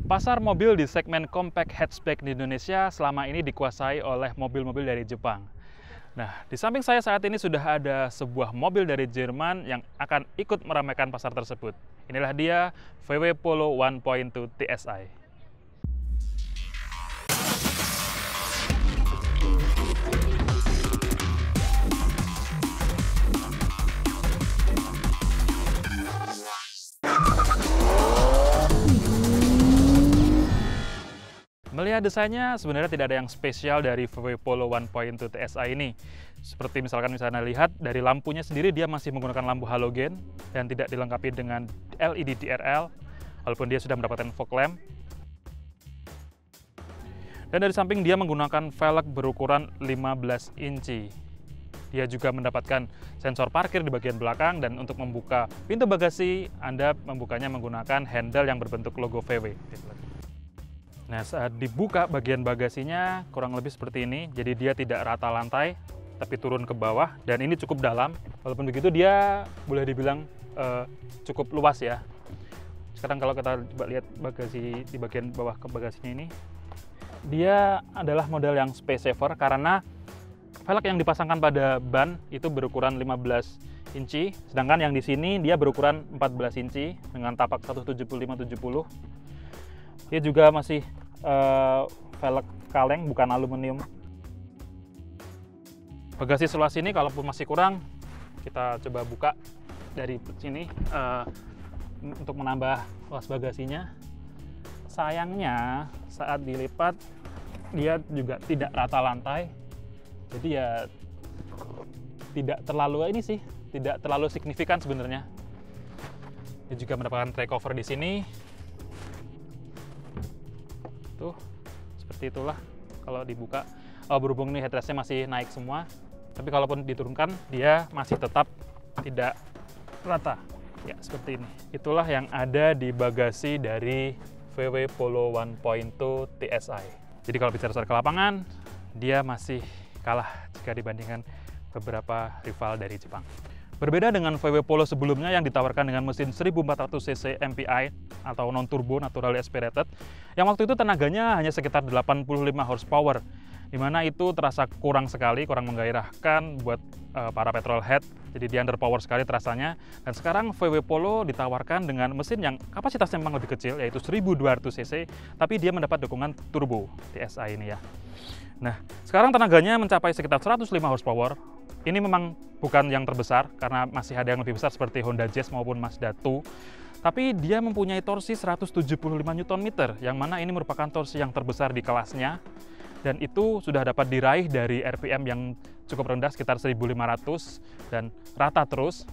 Pasar mobil di segmen compact hatchback di Indonesia selama ini dikuasai oleh mobil-mobil dari Jepang. Nah, di samping saya saat ini sudah ada sebuah mobil dari Jerman yang akan ikut meramaikan pasar tersebut. Inilah dia VW Polo 1.2 TSI. Melihat desainnya, sebenarnya tidak ada yang spesial dari VW Polo 1.2 TSI ini. Seperti misalnya lihat dari lampunya sendiri, dia masih menggunakan lampu halogen dan tidak dilengkapi dengan LED DRL, walaupun dia sudah mendapatkan fog lamp. Dan dari samping dia menggunakan velg berukuran 15 inci. Dia juga mendapatkan sensor parkir di bagian belakang, dan untuk membuka pintu bagasi, Anda membukanya menggunakan handle yang berbentuk logo VW. Nah, saat dibuka bagian bagasinya kurang lebih seperti ini, jadi dia tidak rata lantai, tapi turun ke bawah, dan ini cukup dalam. Walaupun begitu, dia boleh dibilang cukup luas ya. Sekarang kalau kita coba lihat bagasi di bagian bawah ke bagasinya ini, dia adalah model yang space saver karena velg yang dipasangkan pada ban itu berukuran 15 inci, sedangkan yang di sini dia berukuran 14 inci dengan tapak 175/70. Dia juga masih velg kaleng, bukan aluminium. Bagasi sebelah sini kalaupun masih kurang, kita coba buka dari sini untuk menambah luas bagasinya. Sayangnya saat dilipat dia juga tidak rata lantai, jadi ya tidak terlalu tidak terlalu signifikan sebenarnya. Dia juga mendapatkan tray cover di sini. Tuh, seperti itulah kalau dibuka. Berhubung nih headrestnya masih naik semua, tapi kalaupun diturunkan dia masih tetap tidak rata ya, seperti ini. Itulah yang ada di bagasi dari VW Polo 1.2 TSI. Jadi kalau bicara soal ke lapangan, dia masih kalah jika dibandingkan beberapa rival dari Jepang. Berbeda dengan VW Polo sebelumnya yang ditawarkan dengan mesin 1400 cc MPI atau non-turbo naturally aspirated, yang waktu itu tenaganya hanya sekitar 85 horsepower, dimana itu terasa kurang menggairahkan buat para petrolhead, jadi dia underpower sekali terasanya. Dan sekarang VW Polo ditawarkan dengan mesin yang kapasitasnya memang lebih kecil, yaitu 1200 cc, tapi dia mendapat dukungan turbo TSI ini ya. Nah, sekarang tenaganya mencapai sekitar 105 horsepower. Ini memang bukan yang terbesar, karena masih ada yang lebih besar seperti Honda Jazz maupun Mazda 2. Tapi dia mempunyai torsi 175 Nm, yang mana ini merupakan torsi yang terbesar di kelasnya. Dan itu sudah dapat diraih dari RPM yang cukup rendah, sekitar 1500, dan rata terus.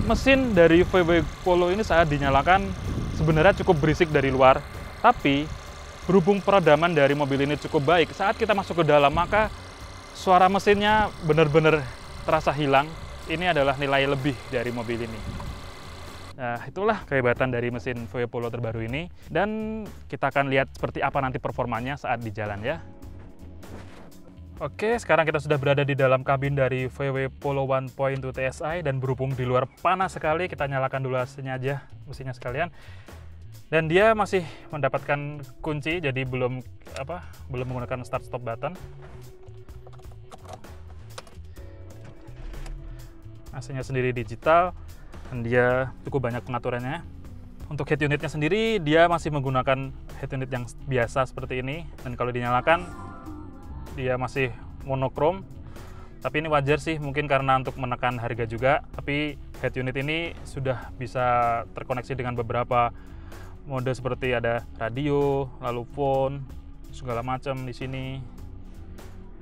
Mesin dari VW Polo ini saat dinyalakan sebenarnya cukup berisik dari luar. Tapi berhubung peredaman dari mobil ini cukup baik, saat kita masuk ke dalam maka suara mesinnya benar-benar terasa hilang. Ini adalah nilai lebih dari mobil ini. Nah, itulah kehebatan dari mesin VW Polo terbaru ini, dan kita akan lihat seperti apa nanti performanya saat di jalan ya. Oke, sekarang kita sudah berada di dalam kabin dari VW Polo 1.2 TSI, dan berhubung di luar panas sekali, kita nyalakan dulu AC-nya aja, mesinnya sekalian. Dan dia masih mendapatkan kunci, jadi belum menggunakan start stop button. AC-nya sendiri digital, dan dia cukup banyak pengaturannya. Untuk head unitnya sendiri, dia masih menggunakan head unit yang biasa seperti ini, dan kalau dinyalakan dia masih monokrom. Tapi ini wajar sih, mungkin karena untuk menekan harga juga. Tapi head unit ini sudah bisa terkoneksi dengan beberapa mode seperti ada radio, lalu phone, segala macam di sini.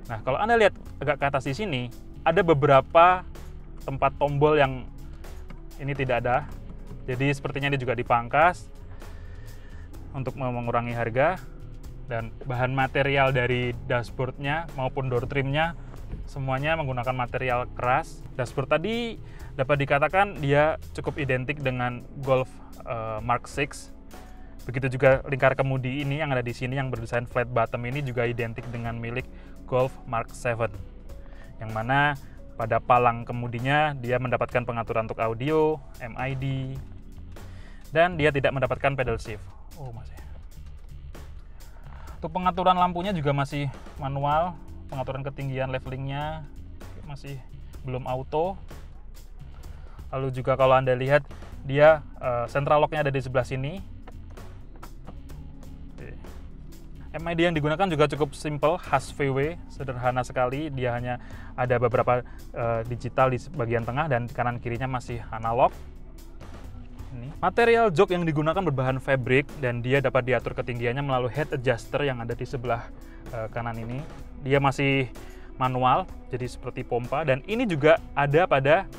Nah, kalau Anda lihat agak ke atas di sini, ada beberapa tempat tombol yang ini tidak ada. Jadi sepertinya ini juga dipangkas untuk mengurangi harga. Dan bahan material dari dashboardnya maupun door trimnya semuanya menggunakan material keras. Dashboard tadi dapat dikatakan dia cukup identik dengan Golf Mark 6. Begitu juga lingkar kemudi ini yang ada di sini yang berdesain flat bottom ini juga identik dengan milik Golf Mark 7. Yang mana pada palang kemudinya dia mendapatkan pengaturan untuk audio, MID, dan dia tidak mendapatkan pedal shift. Oh, masih. Untuk pengaturan lampunya juga masih manual, pengaturan ketinggian levelingnya masih belum auto. Lalu juga kalau Anda lihat dia central locknya ada di sebelah sini. MID yang digunakan juga cukup simple, khas VW, sederhana sekali. Dia hanya ada beberapa digital di bagian tengah dan kanan kirinya masih analog. Ini. Material jok yang digunakan berbahan fabric dan dia dapat diatur ketinggiannya melalui head adjuster yang ada di sebelah kanan ini. Dia masih manual, jadi seperti pompa, dan ini juga ada pada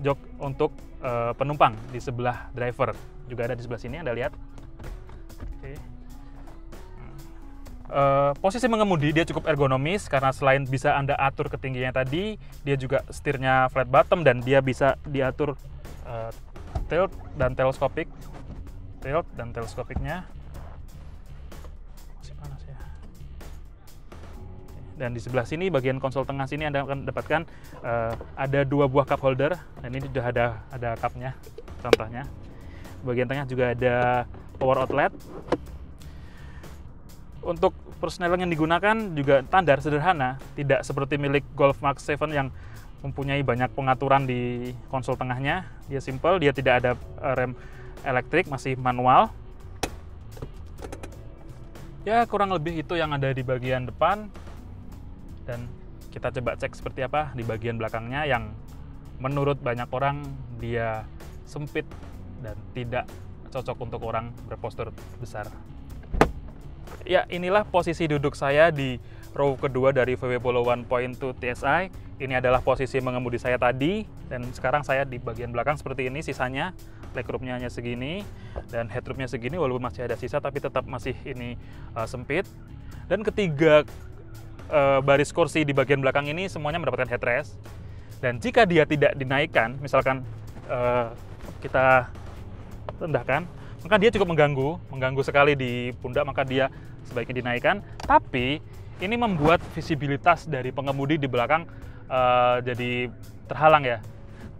jok untuk penumpang di sebelah driver. Juga ada di sebelah sini, Anda lihat. Oke. Posisi mengemudi dia cukup ergonomis karena selain bisa Anda atur ketinggiannya tadi, dia juga setirnya flat bottom dan dia bisa diatur tilt dan teleskopik. Tilt dan teleskopiknya masih panas ya. Dan di sebelah sini bagian konsol tengah sini Anda akan dapatkan ada 2 buah cup holder dan ini sudah ada cupnya contohnya. Bagian tengah juga ada power outlet. Untuk persneling yang digunakan juga standar sederhana, tidak seperti milik Golf Mark 7 yang mempunyai banyak pengaturan di konsol tengahnya. Dia simple, dia tidak ada rem elektrik, masih manual. Ya, kurang lebih itu yang ada di bagian depan. Dan kita coba cek seperti apa di bagian belakangnya yang menurut banyak orang dia sempit dan tidak cocok untuk orang berpostur besar. Ya, inilah posisi duduk saya di row kedua dari VW Polo 1.2 TSI. Ini adalah posisi mengemudi saya tadi, dan sekarang saya di bagian belakang seperti ini sisanya. Legroomnya hanya segini, dan headroomnya segini, walaupun masih ada sisa, tapi tetap masih ini sempit. Dan ketiga baris kursi di bagian belakang ini semuanya mendapatkan headrest. Dan jika dia tidak dinaikkan, misalkan kita rendahkan, maka dia cukup mengganggu sekali di pundak, maka dia sebaiknya dinaikkan. Tapi ini membuat visibilitas dari pengemudi di belakang jadi terhalang ya.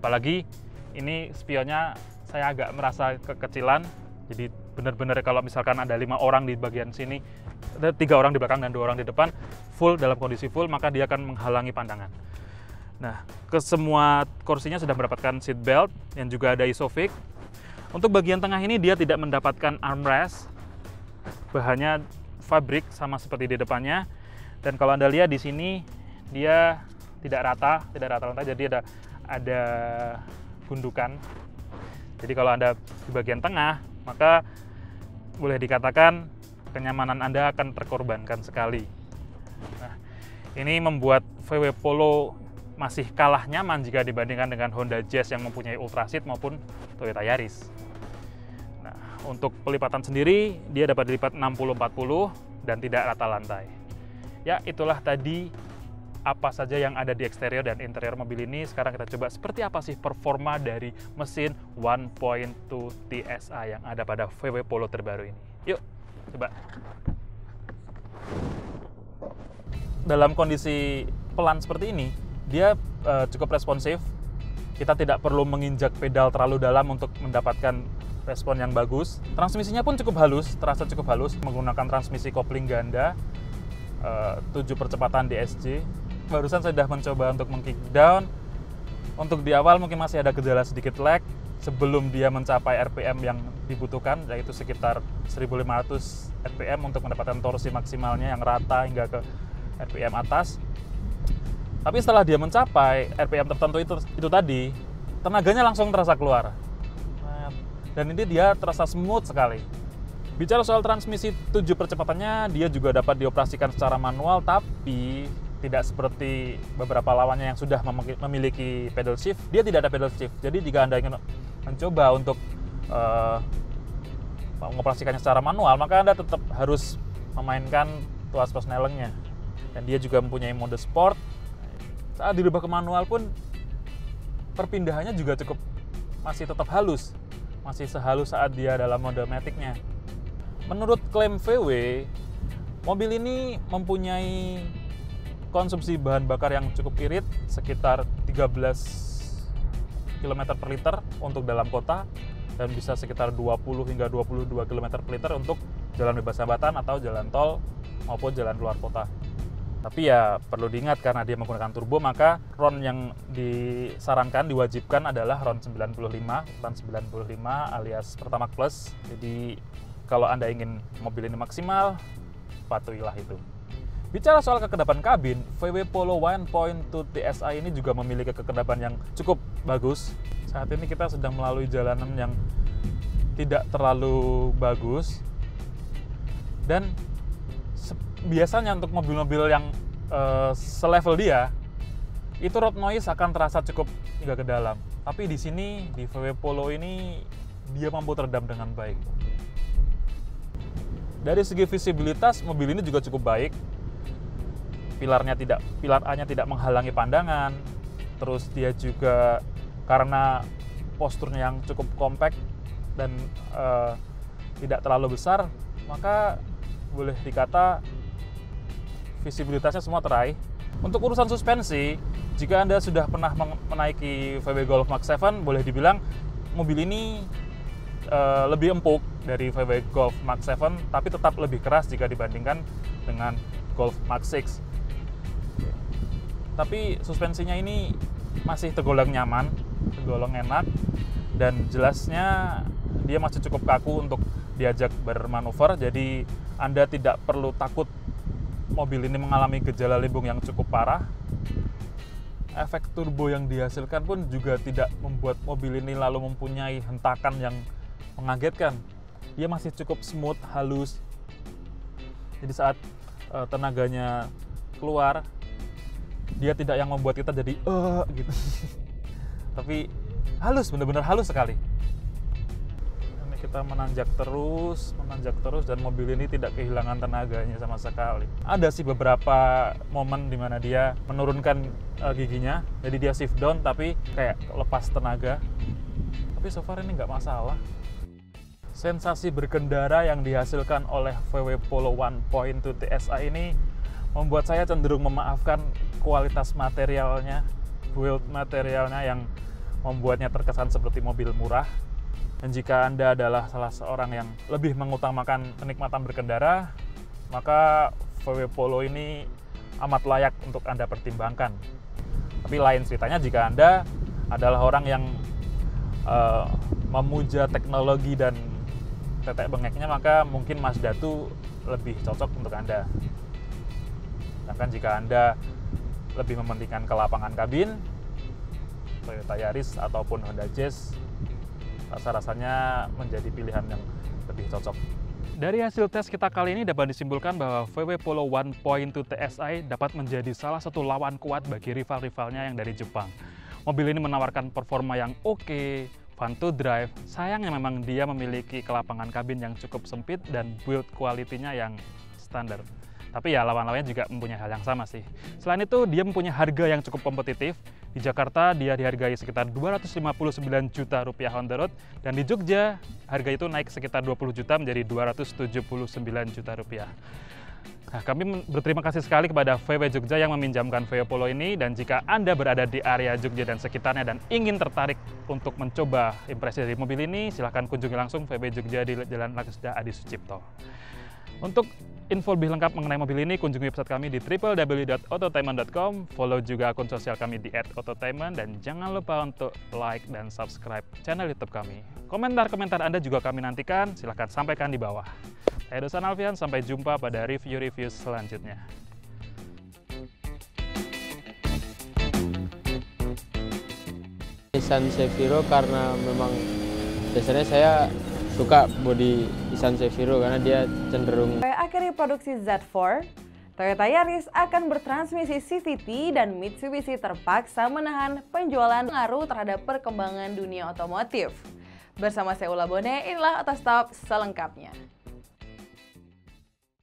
Apalagi ini spionnya saya agak merasa kekecilan. Jadi benar-benar kalau misalkan ada 5 orang di bagian sini, ada 3 orang di belakang dan 2 orang di depan, full dalam kondisi full, maka dia akan menghalangi pandangan. Nah, ke semua kursinya sudah mendapatkan seat belt yang juga ada isofix. Untuk bagian tengah ini dia tidak mendapatkan armrest, bahannya fabrik sama seperti di depannya. Dan kalau Anda lihat di sini dia tidak rata lantai, jadi ada gundukan. Jadi kalau Anda di bagian tengah, maka boleh dikatakan kenyamanan Anda akan terkorbankan sekali. Nah, ini membuat VW Polo masih kalah nyaman jika dibandingkan dengan Honda Jazz yang mempunyai Ultraseat maupun Toyota Yaris. Nah, untuk pelipatan sendiri dia dapat dilipat 60-40 dan tidak rata lantai. Ya, itulah tadi apa saja yang ada di eksterior dan interior mobil ini. Sekarang kita coba seperti apa sih performa dari mesin 1.2 TSI yang ada pada VW Polo terbaru ini. Yuk, coba. Dalam kondisi pelan seperti ini, dia cukup responsif. Kita tidak perlu menginjak pedal terlalu dalam untuk mendapatkan respon yang bagus. Transmisinya pun cukup halus, terasa cukup halus, menggunakan transmisi kopling ganda 7 percepatan DSG. Barusan saya sudah mencoba untuk meng-kick down. Untuk di awal mungkin masih ada gejala sedikit lag sebelum dia mencapai RPM yang dibutuhkan, yaitu sekitar 1500 RPM untuk mendapatkan torsi maksimalnya yang rata hingga ke RPM atas. Tapi setelah dia mencapai RPM tertentu itu tadi, tenaganya langsung terasa keluar. Dan ini dia terasa smooth sekali. Bicara soal transmisi 7 percepatannya, dia juga dapat dioperasikan secara manual, tapi tidak seperti beberapa lawannya yang sudah memiliki pedal shift. Dia tidak ada pedal shift. Jadi jika Anda ingin mencoba untuk mengoperasikannya secara manual, maka Anda tetap harus memainkan tuas persnelingnya. Dan dia juga mempunyai mode sport. Saat dirubah ke manual pun perpindahannya juga masih tetap halus, masih sehalus saat dia dalam mode matic-nya. Menurut klaim VW, mobil ini mempunyai konsumsi bahan bakar yang cukup irit, sekitar 13 km per liter untuk dalam kota, dan bisa sekitar 20 hingga 22 km per liter untuk jalan bebas hambatan atau jalan tol maupun jalan keluar kota. Tapi ya perlu diingat karena dia menggunakan turbo, maka RON yang disarankan, diwajibkan adalah RON 95 alias Pertamax Plus. Jadi kalau Anda ingin mobil ini maksimal, patuhilah itu. Bicara soal kekedapan kabin, VW Polo 1.2 TSI ini juga memiliki kekedapan yang cukup bagus. Saat ini kita sedang melalui jalanan yang tidak terlalu bagus. Dan biasanya untuk mobil-mobil yang selevel dia, itu road noise akan terasa cukup hingga ke dalam. Tapi di sini, di VW Polo ini, dia mampu teredam dengan baik. Dari segi visibilitas, mobil ini juga cukup baik. Pilar A-nya tidak menghalangi pandangan. Terus dia juga karena posturnya yang cukup compact dan tidak terlalu besar, maka boleh dikata visibilitasnya semua teraih. Untuk urusan suspensi, jika Anda sudah pernah menaiki VW Golf Mach 7, boleh dibilang mobil ini lebih empuk dari VW Golf Mach 7, tapi tetap lebih keras jika dibandingkan dengan Golf Mach 6. Tapi suspensinya ini masih tergolong nyaman, tergolong enak, dan jelasnya dia masih cukup kaku untuk diajak bermanuver, jadi Anda tidak perlu takut mobil ini mengalami gejala limbung yang cukup parah. Efek turbo yang dihasilkan pun juga tidak membuat mobil ini lalu mempunyai hentakan yang mengagetkan. Dia masih cukup smooth, halus. Jadi saat tenaganya keluar, dia tidak yang membuat kita jadi gitu. Tapi halus, benar-benar halus sekali. Kita menanjak terus, dan mobil ini tidak kehilangan tenaganya sama sekali. Ada sih beberapa momen di mana dia menurunkan giginya, jadi dia shift down tapi kayak lepas tenaga. Tapi so far ini nggak masalah. Sensasi berkendara yang dihasilkan oleh VW Polo 1.2 TSI ini membuat saya cenderung memaafkan kualitas materialnya, build materialnya yang membuatnya terkesan seperti mobil murah. Dan jika Anda adalah salah seorang yang lebih mengutamakan kenikmatan berkendara, maka VW Polo ini amat layak untuk Anda pertimbangkan. Tapi lain ceritanya jika Anda adalah orang yang memuja teknologi dan tetek bengeknya, maka mungkin Mazda 2 lebih cocok untuk Anda. Bahkan jika Anda lebih mementingkan kelapangan kabin, Toyota Yaris ataupun Honda Jazz rasa-rasanya menjadi pilihan yang lebih cocok. Dari hasil tes kita kali ini dapat disimpulkan bahwa VW Polo 1.2 TSI dapat menjadi salah satu lawan kuat bagi rival-rivalnya yang dari Jepang. Mobil ini menawarkan performa yang oke, fun to drive. Sayangnya memang dia memiliki kelapangan kabin yang cukup sempit dan build quality-nya yang standar. Tapi ya lawan-lawannya juga mempunyai hal yang sama sih. Selain itu, dia mempunyai harga yang cukup kompetitif. Di Jakarta, dia dihargai sekitar 259 juta rupiah on the road. Dan di Jogja, harga itu naik sekitar 20 juta menjadi 279 juta rupiah. Nah, kami berterima kasih sekali kepada VW Jogja yang meminjamkan VW Polo ini. Dan jika Anda berada di area Jogja dan sekitarnya dan ingin tertarik untuk mencoba impresi dari mobil ini, silahkan kunjungi langsung VW Jogja di Jalan Laksda Adi Sucipto. Untuk info lebih lengkap mengenai mobil ini, kunjungi website kami di www.autotainment.com, follow juga akun sosial kami di @autotainment, dan jangan lupa untuk like dan subscribe channel YouTube kami. Komentar-komentar Anda juga kami nantikan, silahkan sampaikan di bawah. Saya Dosan Alfian, sampai jumpa pada review-review selanjutnya. Nissan Seviro karena memang biasanya saya suka bodi Nissan Seviro karena dia cenderung. Akhiri produksi Z4, Toyota Yaris akan bertransmisi CVT dan Mitsubishi terpaksa menahan penjualan pengaruh terhadap perkembangan dunia otomotif. Bersama saya Ula Bone, inilah Otostop selengkapnya.